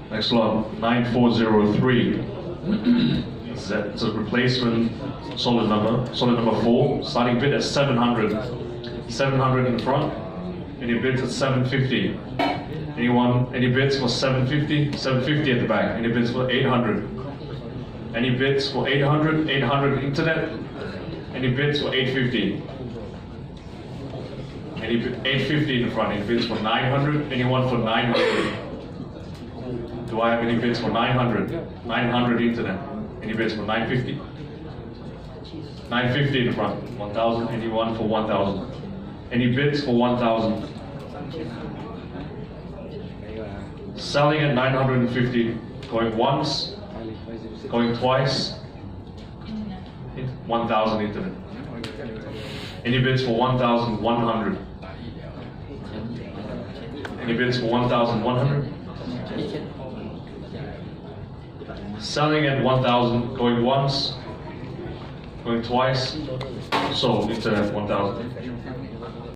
Next lot, 9403. It's a replacement solid number 4. Starting bid at 700. 700 in the front. Any bids at 750? Anyone? Any bids for 750? 750 at the back. Any bids for 800? Any bids for 800? 800 internet? Any bids for 850? Any 850 in the front? Any bids for 900? Anyone for 900? Do I have any bids for 900? 900 internet. Any bids for 950? 950 in the front. 1,000. Anyone for 1,000? Any bids for 1,000? Selling at 950. Going once. Going twice. 1,000 internet. Any bids for 1,100? Any bids for 1,100? Selling at 1,000, going once, going twice, sold internet 1,000.